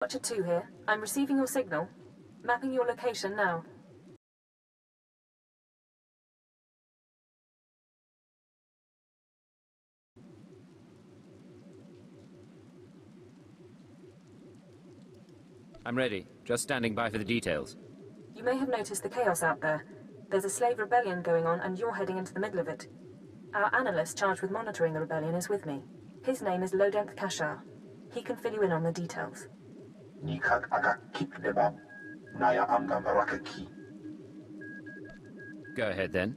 Watcher 2 here. I'm receiving your signal. Mapping your location now. I'm ready. Just standing by for the details. You may have noticed the chaos out there. There's a slave rebellion going on and you're heading into the middle of it. Our analyst charged with monitoring the rebellion is with me. His name is Dromund Kaas. He can fill you in on the details. Go ahead then.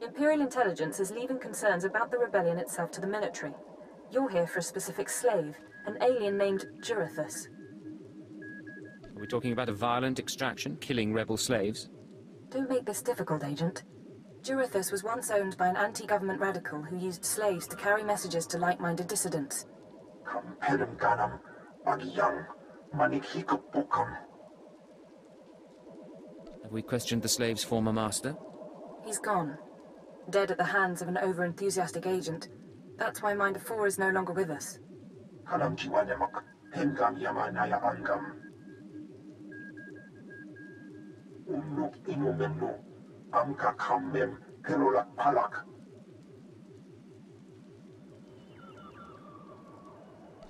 Imperial Intelligence is leaving concerns about the rebellion itself to the military. You're here for a specific slave, an alien named Jurithus. Are we talking about a violent extraction, killing rebel slaves? Don't make this difficult, Agent. Jurithus was once owned by an anti-government radical who used slaves to carry messages to like-minded dissidents. Have we questioned the slave's former master? He's gone. Dead at the hands of an over-enthusiastic agent. That's why Minder 4 is no longer with us.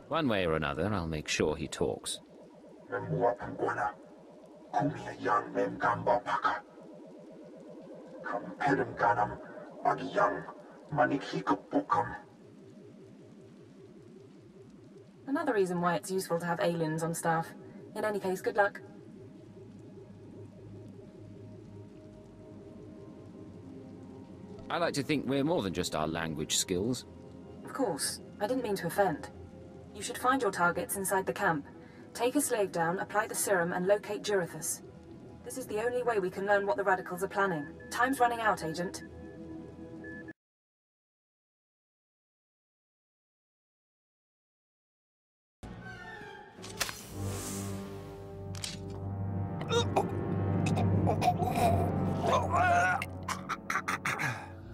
One way or another, I'll make sure he talks. Another reason why it's useful to have aliens on staff. In any case, good luck. I like to think we're more than just our language skills. Of course. I didn't mean to offend. You should find your targets inside the camp. Take a slave down, apply the serum, and locate Jurithus. This is the only way we can learn what the radicals are planning. Time's running out, Agent.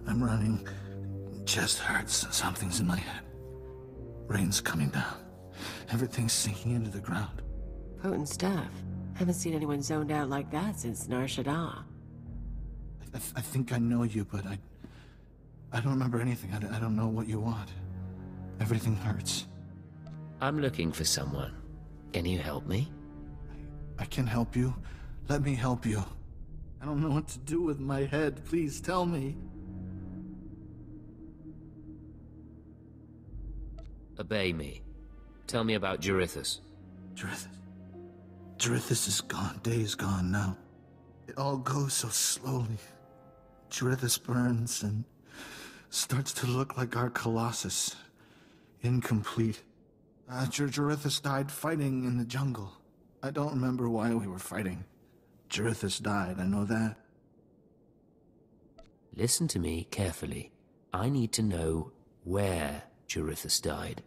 I'm running. Chest hurts. Something's in my head. Rain's coming down. Everything's sinking into the ground. Potent stuff. Haven't seen anyone zoned out like that since SWTOR. I think I know you, but I don't remember anything. I don't know what you want. Everything hurts. I'm looking for someone. Can you help me? I can help you. Let me help you. I don't know what to do with my head. Please tell me. Obey me. Tell me about Jurithus. Jurithus is gone. Days gone now. It all goes so slowly. Jurithus burns and starts to look like our Colossus. Incomplete. Jurithus died fighting in the jungle. I don't remember why we were fighting. Jurithus died, I know that. Listen to me carefully. I need to know where Jurithus died.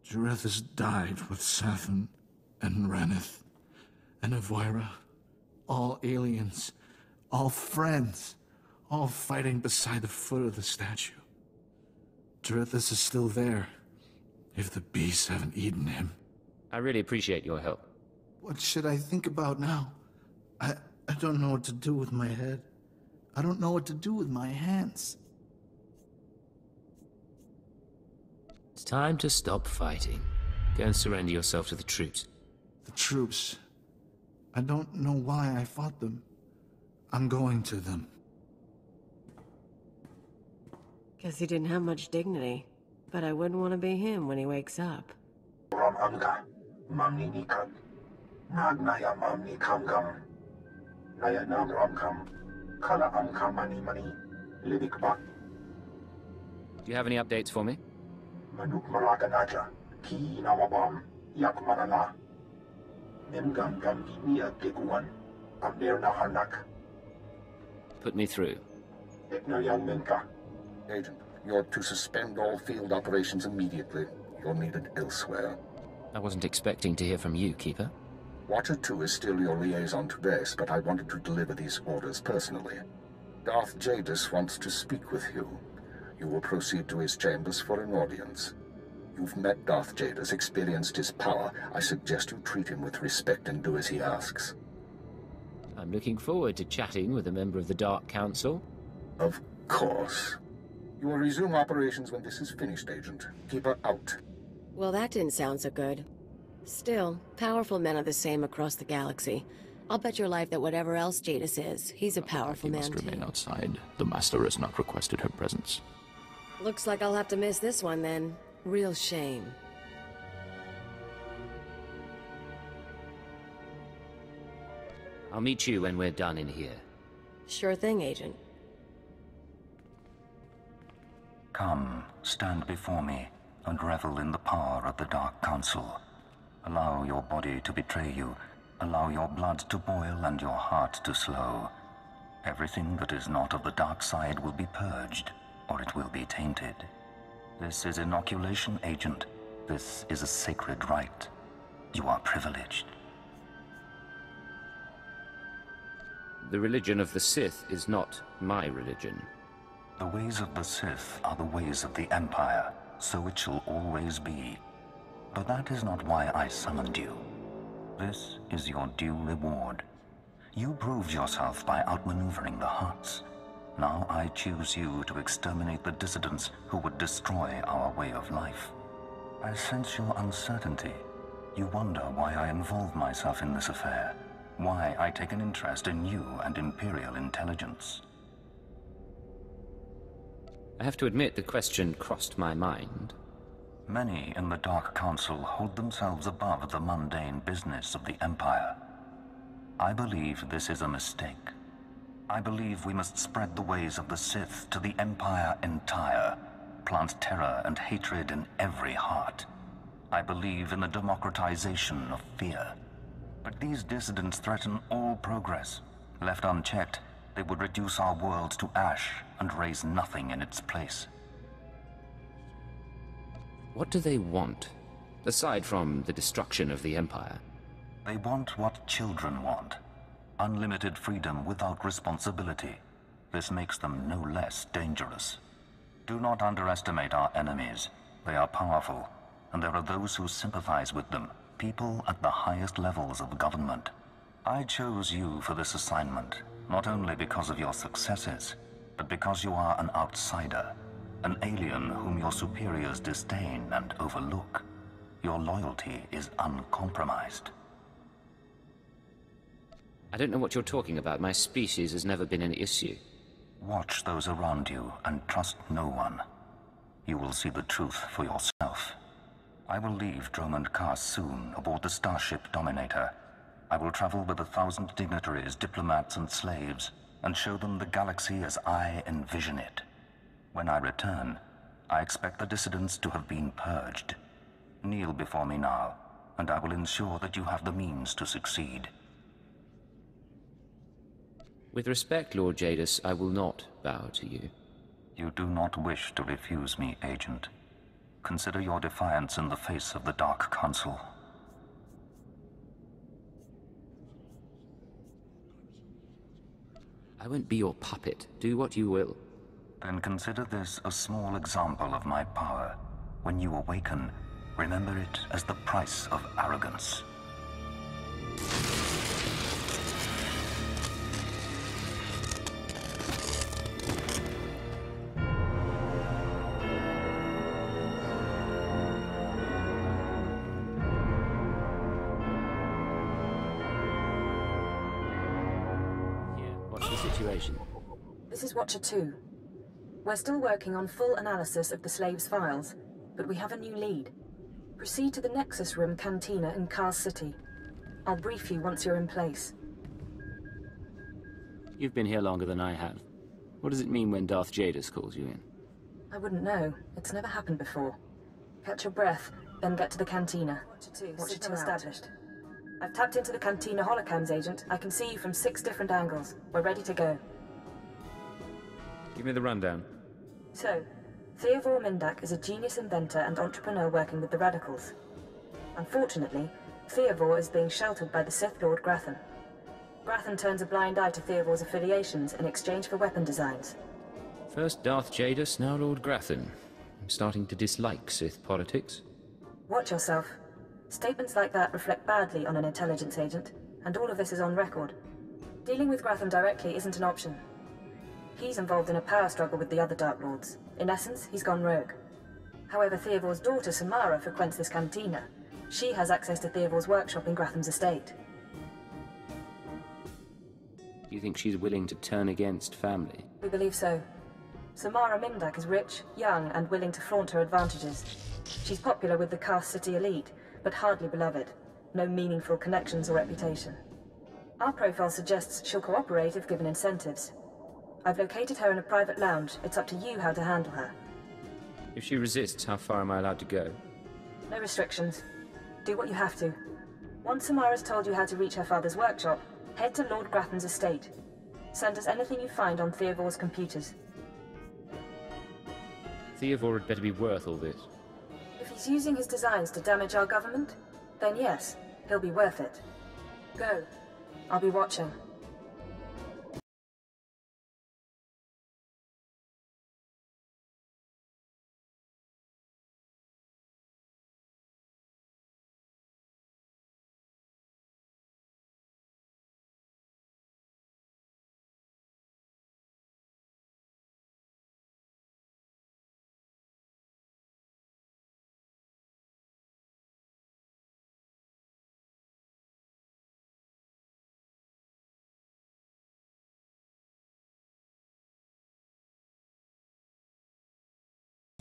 Jurithus died with Sathan and Reneth and Avira. All aliens. All friends. All fighting beside the foot of the statue. Jurithus is still there. If the beasts haven't eaten him. I really appreciate your help. What should I think about now? I don't know what to do with my head. I don't know what to do with my hands. It's time to stop fighting. Go and surrender yourself to the troops. The troops. I don't know why I fought them. I'm going to them. Guess he didn't have much dignity. But I wouldn't want to be him when he wakes up. Do you have any updates for me? Put me through. Agent, you're to suspend all field operations immediately. You're needed elsewhere. I wasn't expecting to hear from you, Keeper. Watcher 2 is still your liaison to base, but I wanted to deliver these orders personally. Darth Jadis wants to speak with you. You will proceed to his chambers for an audience. You've met Darth Jadis, experienced his power. I suggest you treat him with respect and do as he asks. I'm looking forward to chatting with a member of the Dark Council. Of course. You will resume operations when this is finished, Agent. Keeper out. Well, that didn't sound so good. Still, powerful men are the same across the galaxy. I'll bet your life that whatever else Jadis is, he's a powerful man must too. remain outside. The Master has not requested her presence. Looks like I'll have to miss this one then. Real shame. I'll meet you when we're done in here. Sure thing, Agent. Come, stand before me, and revel in the power of the Dark Council. Allow your body to betray you. Allow your blood to boil and your heart to slow. Everything that is not of the dark side will be purged, or it will be tainted. This is inoculation, Agent. This is a sacred rite. You are privileged. The religion of the Sith is not my religion. The ways of the Sith are the ways of the Empire, so it shall always be. But that is not why I summoned you. This is your due reward. You proved yourself by outmaneuvering the Hutts. Now I choose you to exterminate the dissidents who would destroy our way of life. I sense your uncertainty. You wonder why I involve myself in this affair, why I take an interest in you and Imperial intelligence. I have to admit the question crossed my mind. Many in the Dark Council hold themselves above the mundane business of the Empire. I believe this is a mistake. I believe we must spread the ways of the Sith to the Empire entire, plant terror and hatred in every heart. I believe in the democratization of fear. But these dissidents threaten all progress. Left unchecked, they would reduce our world to ash and raise nothing in its place. What do they want, aside from the destruction of the Empire? They want what children want. Unlimited freedom without responsibility. This makes them no less dangerous. Do not underestimate our enemies. They are powerful, and there are those who sympathize with them, people at the highest levels of government. I chose you for this assignment, not only because of your successes, but because you are an outsider. An alien whom your superiors disdain and overlook. Your loyalty is uncompromised. I don't know what you're talking about. My species has never been an issue. Watch those around you and trust no one. You will see the truth for yourself. I will leave Dromund Kaas soon aboard the starship Dominator. I will travel with 1,000 dignitaries, diplomats, and slaves, and show them the galaxy as I envision it. When I return, I expect the dissidents to have been purged. Kneel before me now, and I will ensure that you have the means to succeed. With respect, Lord Jadis, I will not bow to you. You do not wish to refuse me, Agent. Consider your defiance in the face of the Dark Council. I won't be your puppet. Do what you will. Then consider this a small example of my power. When you awaken, remember it as the price of arrogance. What's the situation? This is Watcher 2. We're still working on full analysis of the slaves' files, but we have a new lead. Proceed to the Nexus Room Cantina in Kaas City. I'll brief you once you're in place. You've been here longer than I have. What does it mean when Darth Jadis calls you in? I wouldn't know. It's never happened before. Catch your breath, then get to the cantina. Watcher 2 established. I've tapped into the cantina holocams, Agent. I can see you from 6 different angles. We're ready to go. Give me the rundown. So, Theodore Mindak is a genius inventor and entrepreneur working with the Radicals. Unfortunately, Theovor is being sheltered by the Sith Lord Grathan. Grathan turns a blind eye to Theovor's affiliations in exchange for weapon designs. First Darth Jadus, now Lord Grathan. I'm starting to dislike Sith politics. Watch yourself. Statements like that reflect badly on an intelligence agent, and all of this is on record. Dealing with Grathan directly isn't an option. He's involved in a power struggle with the other Dark Lords. In essence, he's gone rogue. However, Theovor's daughter Samara frequents this cantina. She has access to Theovor's workshop in Grathan's estate. You think she's willing to turn against family? We believe so. Samara Mindak is rich, young, and willing to flaunt her advantages. She's popular with the Kaas city elite, but hardly beloved. No meaningful connections or reputation. Our profile suggests she'll cooperate if given incentives. I've located her in a private lounge. It's up to you how to handle her. If she resists, how far am I allowed to go? No restrictions. Do what you have to. Once Samara's told you how to reach her father's workshop, head to Lord Grathan's estate. Send us anything you find on Theovor's computers. Theovor had better be worth all this. If he's using his designs to damage our government, then yes, he'll be worth it. Go. I'll be watching.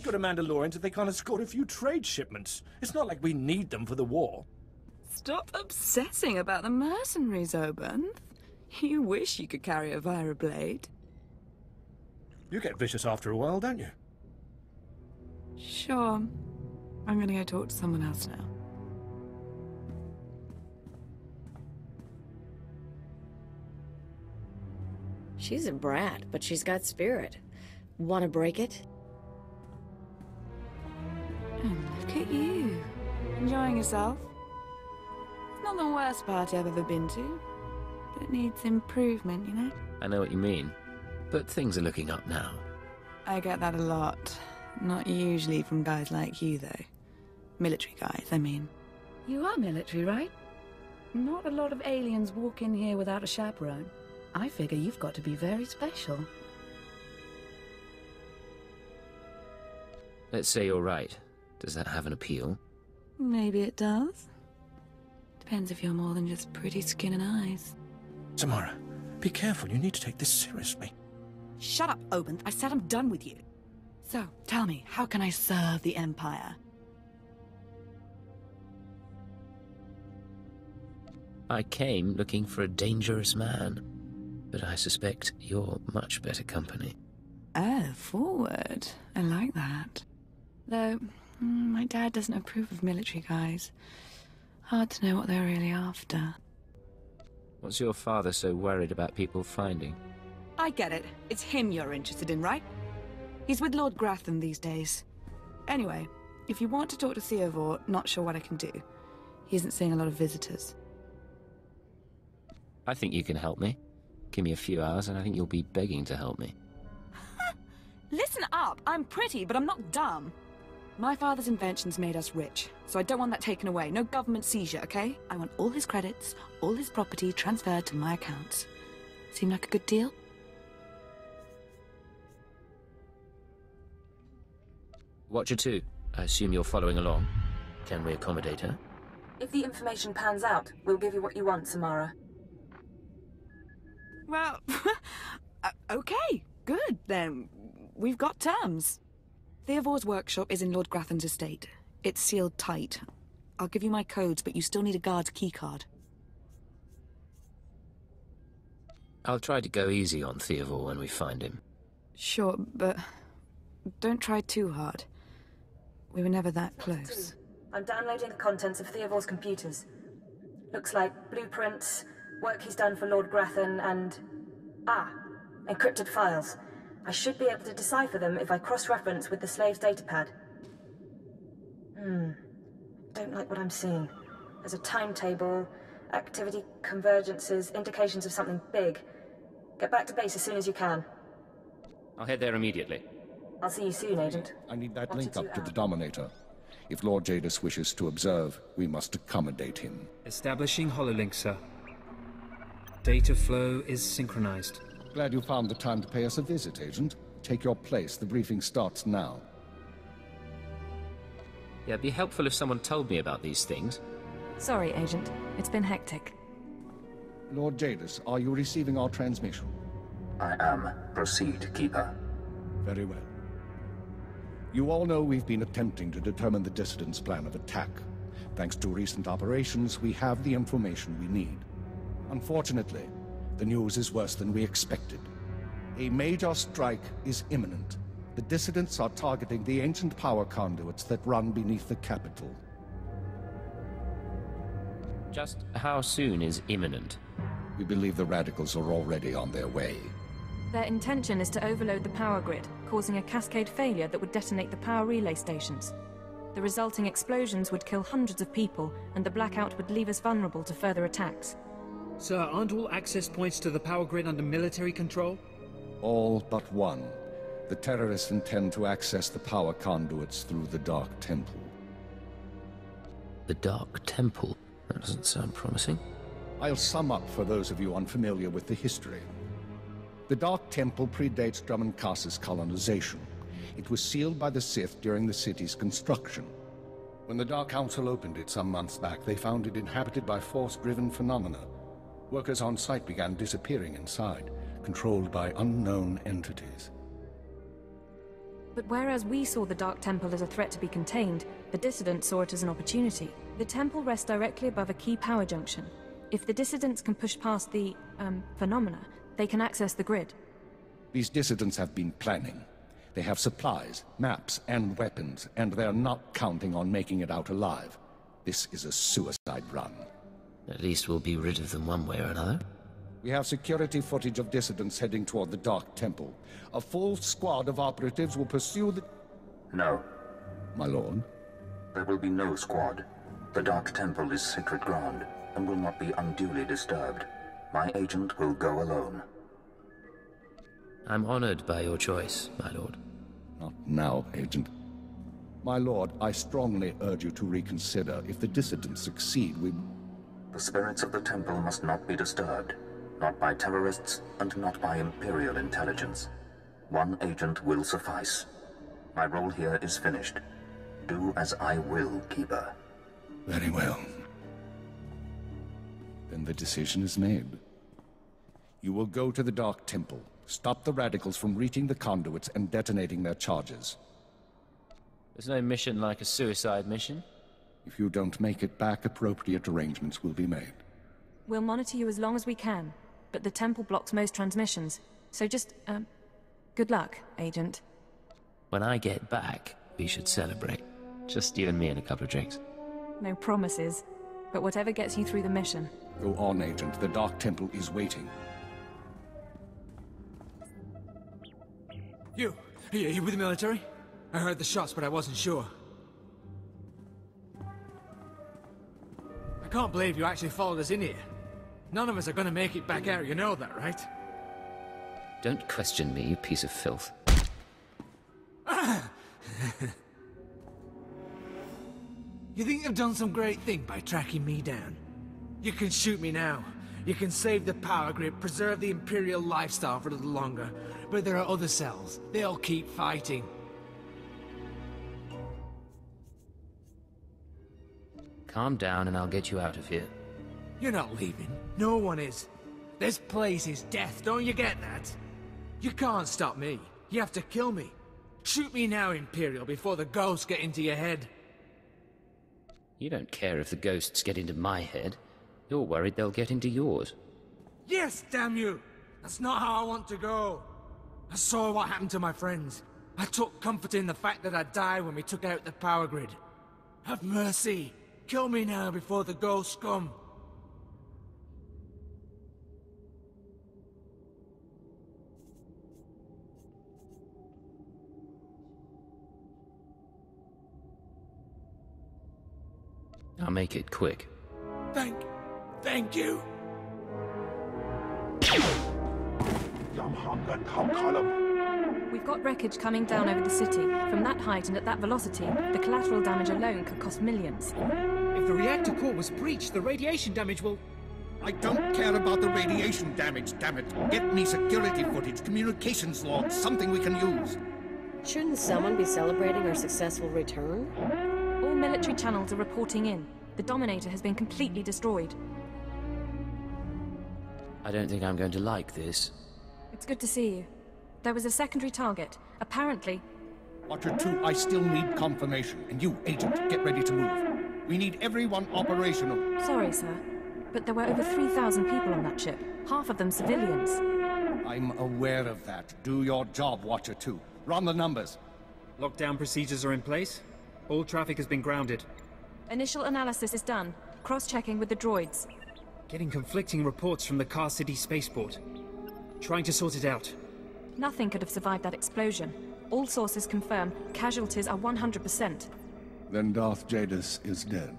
Good a Mandalorians if they can't escort a few trade shipments. It's not like we need them for the war. Stop obsessing about the mercenaries, Obanth. You wish you could carry a Vira blade. You get vicious after a while, don't you? Sure. I'm gonna go talk to someone else now. She's a brat, but she's got spirit. Wanna break it? Look at you. Enjoying yourself? It's not the worst party I've ever been to, but it needs improvement, you know? I know what you mean, but things are looking up now. I get that a lot. Not usually from guys like you, though. Military guys, I mean. You are military, right? Not a lot of aliens walk in here without a chaperone. I figure you've got to be very special. Let's say you're right. Does that have an appeal? Maybe it does. Depends if you're more than just pretty skin and eyes. Samara, be careful. You need to take this seriously. Shut up, Obanth. I said I'm done with you. So, tell me, how can I serve the Empire? I came looking for a dangerous man, but I suspect you're much better company. Oh, forward. I like that. Though, my dad doesn't approve of military guys. Hard to know what they're really after. What's your father so worried about people finding? I get it. It's him you're interested in, right? He's with Lord Grathan these days. Anyway, if you want to talk to Theovor, not sure what I can do. He isn't seeing a lot of visitors. I think you can help me. Give me a few hours and I think you'll be begging to help me. Listen up! I'm pretty, but I'm not dumb. My father's inventions made us rich, so I don't want that taken away. No government seizure, okay? I want all his credits, all his property transferred to my accounts. Seem like a good deal? Watcher 2, I assume you're following along. Can we accommodate her? If the information pans out, we'll give you what you want, Samara. Well, okay, good then. We've got terms. Theovor's workshop is in Lord Grathan's estate. It's sealed tight. I'll give you my codes, but you still need a guard's keycard. I'll try to go easy on Theovor when we find him. Sure, but don't try too hard. We were never that close. I'm downloading the contents of Theovor's computers. Looks like blueprints, work he's done for Lord Grathan, and... encrypted files. I should be able to decipher them if I cross-reference with the slave's datapad. don't like what I'm seeing. There's a timetable, activity convergences, indications of something big. Get back to base as soon as you can. I'll head there immediately. I'll see you soon, Agent. I need that Watch link it up to out. the Dominator. If Lord Jadis wishes to observe, we must accommodate him. Establishing hololink, sir. Data flow is synchronized. Glad you found the time to pay us a visit, Agent. Take your place. The briefing starts now. Yeah, it'd be helpful if someone told me about these things. Sorry, Agent. It's been hectic. Lord Jadis, are you receiving our transmission? I am. Proceed, Keeper. Very well. You all know we've been attempting to determine the Dissidents' plan of attack. Thanks to recent operations, we have the information we need. Unfortunately, the news is worse than we expected. A major strike is imminent. The Dissidents are targeting the ancient power conduits that run beneath the capital. Just how soon is imminent? We believe the Radicals are already on their way. Their intention is to overload the power grid, causing a cascade failure that would detonate the power relay stations. The resulting explosions would kill hundreds of people, and the blackout would leave us vulnerable to further attacks. Sir, aren't all access points to the power grid under military control? All but one. The terrorists intend to access the power conduits through the Dark Temple. The Dark Temple? That doesn't sound promising. I'll sum up for those of you unfamiliar with the history. The Dark Temple predates Dromund Kaas's colonization. It was sealed by the Sith during the city's construction. When the Dark Council opened it some months back, they found it inhabited by force-driven phenomena. Workers on site began disappearing inside, controlled by unknown entities. But whereas we saw the Dark Temple as a threat to be contained, the Dissidents saw it as an opportunity. The temple rests directly above a key power junction. If the Dissidents can push past the, phenomena, they can access the grid. These Dissidents have been planning. They have supplies, maps, and weapons, and they're not counting on making it out alive. This is a suicide run. At least we'll be rid of them one way or another. We have security footage of Dissidents heading toward the Dark Temple. A full squad of operatives will pursue the... No. My lord? There will be no squad. The Dark Temple is sacred ground, and will not be unduly disturbed. My agent will go alone. I'm honored by your choice, my lord. Not now, Agent. My lord, I strongly urge you to reconsider. If the Dissidents succeed, we... The spirits of the temple must not be disturbed. Not by terrorists, and not by Imperial intelligence. One agent will suffice. My role here is finished. Do as I will, Keeper. Very well. Then the decision is made. You will go to the Dark Temple, stop the Radicals from reaching the conduits and detonating their charges. There's no mission like a suicide mission. If you don't make it back, appropriate arrangements will be made. We'll monitor you as long as we can, but the temple blocks most transmissions. So just, good luck, Agent. When I get back, we should celebrate. Just you and me and a couple of drinks. No promises, but whatever gets you through the mission. Go on, Agent. The Dark Temple is waiting. You with the military? I heard the shots, but I wasn't sure. I can't believe you actually followed us in here. None of us are gonna make it back out, you know that, right? Don't question me, you piece of filth. You think you've done some great thing by tracking me down? You can shoot me now. You can save the power grid, preserve the Imperial lifestyle for a little longer. But there are other cells. They'll keep fighting. Calm down and I'll get you out of here. You're not leaving. No one is. This place is death, don't you get that? You can't stop me. You have to kill me. Shoot me now, Imperial, before the ghosts get into your head. You don't care if the ghosts get into my head. You're worried they'll get into yours. Yes, damn you! That's not how I want to go. I saw what happened to my friends. I took comfort in the fact that I'd die when we took out the power grid. Have mercy. Kill me now before the ghosts come. I'll make it quick. Thank you. We've got wreckage coming down over the city. From that height and at that velocity, the collateral damage alone could cost millions. If the reactor core was breached, the radiation damage will... I don't care about the radiation damage, damn it. Get me security footage, communications logs, something we can use. Shouldn't someone be celebrating our successful return? All military channels are reporting in. The Dominator has been completely destroyed. I don't think I'm going to like this. It's good to see you. There was a secondary target. Apparently... Watcher 2, I still need confirmation. And you, Agent, get ready to move. We need everyone operational. Sorry, sir. But there were over 3,000 people on that ship. Half of them civilians. I'm aware of that. Do your job, Watcher 2. Run the numbers. Lockdown procedures are in place. All traffic has been grounded. Initial analysis is done. Cross-checking with the droids. Getting conflicting reports from the Kaas City spaceport. Trying to sort it out. Nothing could have survived that explosion. All sources confirm casualties are 100%. Then Darth Jadis is dead.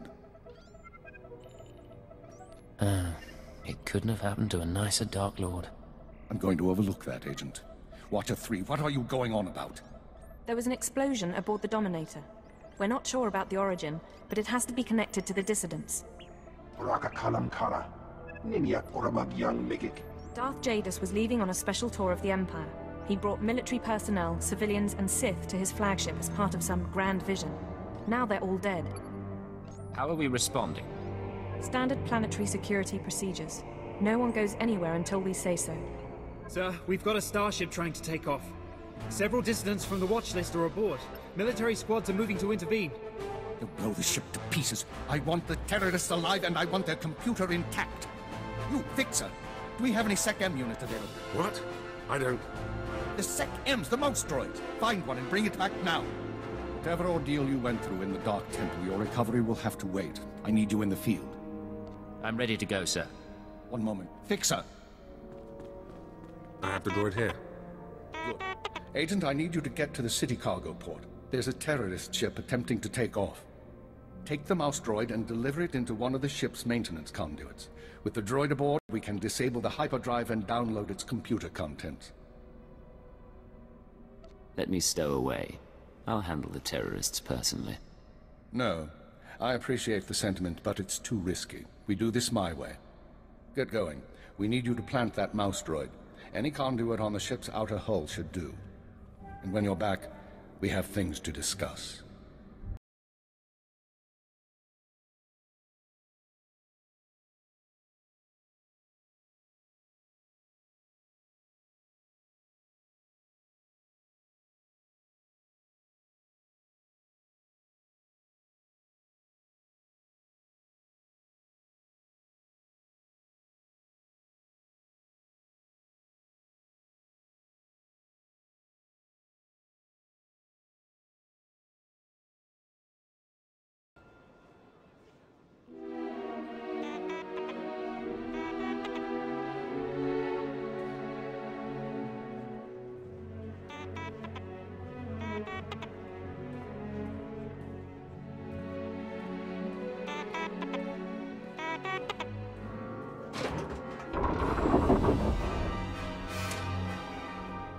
It couldn't have happened to a nicer Dark Lord. I'm going to overlook that, Agent. Watcher 3, what are you going on about? There was an explosion aboard the Dominator. We're not sure about the origin, but it has to be connected to the dissidents. Darth Jadis was leaving on a special tour of the Empire. He brought military personnel, civilians, and Sith to his flagship as part of some grand vision. Now they're all dead. How are we responding? Standard planetary security procedures. No one goes anywhere until we say so. Sir, we've got a starship trying to take off. Several dissidents from the watch list are aboard. Military squads are moving to intervene. They'll blow the ship to pieces. I want the terrorists alive and I want their computer intact. You, Fixer, do we have any Sec-M units available? What? I don't... The Sec-Ms, the mouse droids. Find one and bring it back now. Whatever ordeal you went through in the Dark Temple, your recovery will have to wait. I need you in the field. I'm ready to go, sir. One moment. Fixer! I have the droid here. Good. Agent, I need you to get to the city cargo port. There's a terrorist ship attempting to take off. Take the mouse droid and deliver it into one of the ship's maintenance conduits. With the droid aboard, we can disable the hyperdrive and download its computer contents. Let me stow away. I'll handle the terrorists personally. No. I appreciate the sentiment, but it's too risky. We do this my way. Get going. We need you to plant that mouse droid. Any conduit on the ship's outer hull should do. And when you're back, we have things to discuss.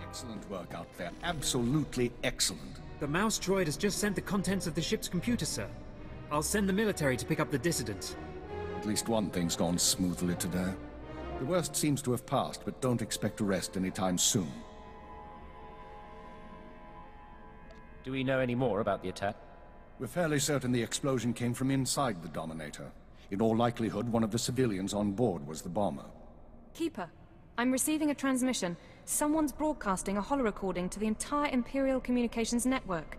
Excellent work out there. Absolutely excellent. The mouse droid has just sent the contents of the ship's computer, sir. I'll send the military to pick up the dissidents. At least one thing's gone smoothly today. The worst seems to have passed, but don't expect to rest anytime soon. Do we know any more about the attack? We're fairly certain the explosion came from inside the Dominator. In all likelihood, one of the civilians on board was the bomber. Keeper, I'm receiving a transmission. Someone's broadcasting a holo-recording to the entire Imperial Communications network.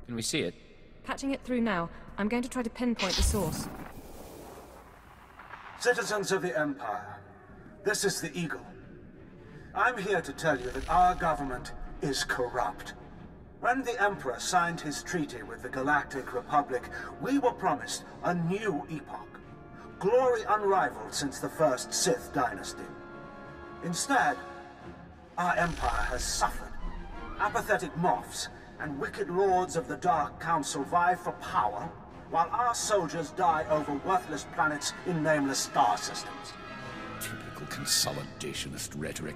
Can we see it? Patching it through now. I'm going to try to pinpoint the source. Citizens of the Empire, this is the Eagle. I'm here to tell you that our government is corrupt. When the Emperor signed his treaty with the Galactic Republic, we were promised a new epoch. Glory unrivaled since the first Sith dynasty. Instead, our Empire has suffered. Apathetic moffs and wicked lords of the Dark Council vie for power, while our soldiers die over worthless planets in nameless star systems. Typical consolidationist rhetoric.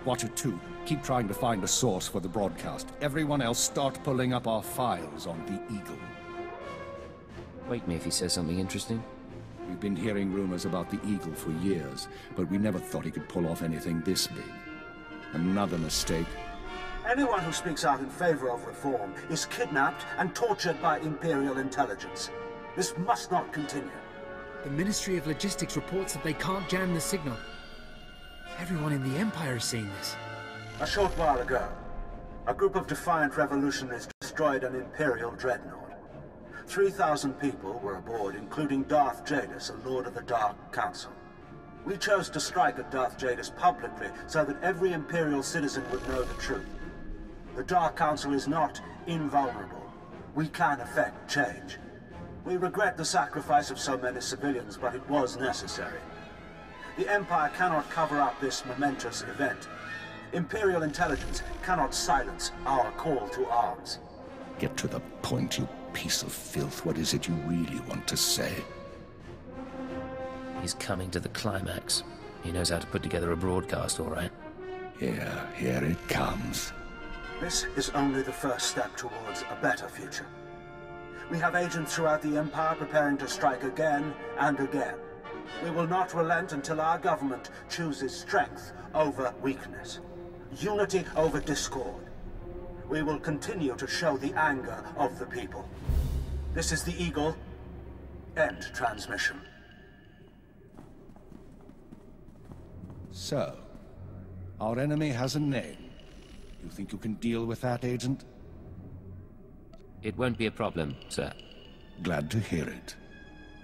Watcher 2, keep trying to find a source for the broadcast. Everyone else start pulling up our files on the Eagle. Wake me if he says something interesting. We've been hearing rumors about the Eagle for years, but we never thought he could pull off anything this big. Another mistake. Anyone who speaks out in favor of reform is kidnapped and tortured by Imperial Intelligence. This must not continue. The Ministry of Logistics reports that they can't jam the signal. Everyone in the Empire is seeing this. A short while ago, a group of defiant revolutionaries destroyed an Imperial dreadnought. 3,000 people were aboard, including Darth Jadis, a Lord of the Dark Council. We chose to strike at Darth Jadis publicly so that every Imperial citizen would know the truth. The Dark Council is not invulnerable. We can effect change. We regret the sacrifice of so many civilians, but it was necessary. The Empire cannot cover up this momentous event. Imperial Intelligence cannot silence our call to arms. Get to the point, you piece of filth. What is it you really want to say? He's coming to the climax. He knows how to put together a broadcast, all right. Here it comes. This is only the first step towards a better future. We have agents throughout the Empire preparing to strike again and again. We will not relent until our government chooses strength over weakness, unity over discord. We will continue to show the anger of the people. This is the Eagle. End transmission. So, our enemy has a name. You think you can deal with that, Agent? It won't be a problem, sir. Glad to hear it.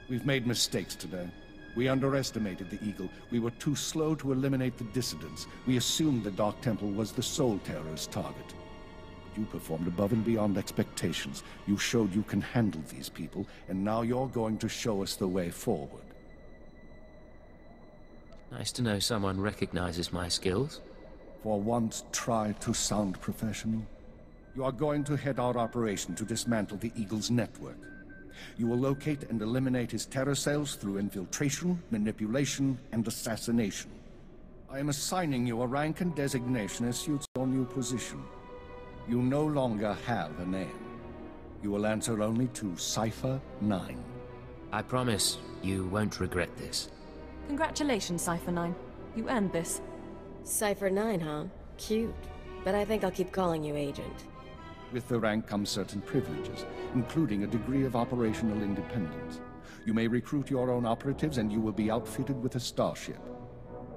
We've made mistakes today. We underestimated the Eagle. We were too slow to eliminate the dissidents. We assumed the Dark Temple was the Soul Terror's target. You performed above and beyond expectations. You showed you can handle these people, and now you're going to show us the way forward. Nice to know someone recognizes my skills. For once, try to sound professional. You are going to head our operation to dismantle the Eagle's network. You will locate and eliminate his terror cells through infiltration, manipulation, and assassination. I am assigning you a rank and designation as suits your new position. You no longer have a name. You will answer only to Cypher 9. I promise you won't regret this. Congratulations, Cypher 9. You earned this. Cypher 9, huh? Cute. But I think I'll keep calling you Agent. With the rank comes certain privileges, including a degree of operational independence. You may recruit your own operatives, and you will be outfitted with a starship.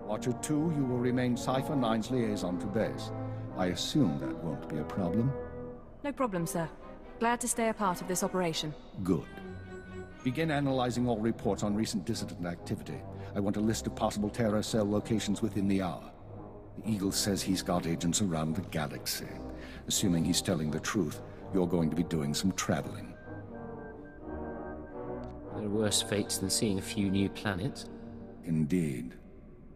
Watcher 2, you will remain Cypher 9's liaison to base. I assume that won't be a problem? No problem, sir. Glad to stay a part of this operation. Good. Begin analyzing all reports on recent dissident activity. I want a list of possible terror cell locations within the hour. The Eagle says he's got agents around the galaxy. Assuming he's telling the truth, you're going to be doing some traveling. There are worse fates than seeing a few new planets. Indeed.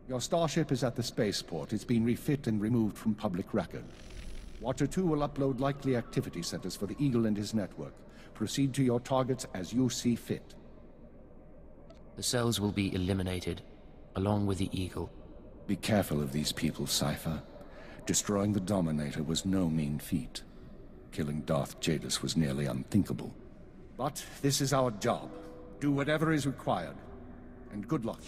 Your starship is at the spaceport. It's been refit and removed from public record. Watcher 2 will upload likely activity centers for the Eagle and his network. Proceed to your targets as you see fit. The cells will be eliminated, along with the Eagle. Be careful of these people, Cypher. Destroying the Dominator was no mean feat. Killing Darth Jadis was nearly unthinkable. But this is our job. Do whatever is required. And good luck.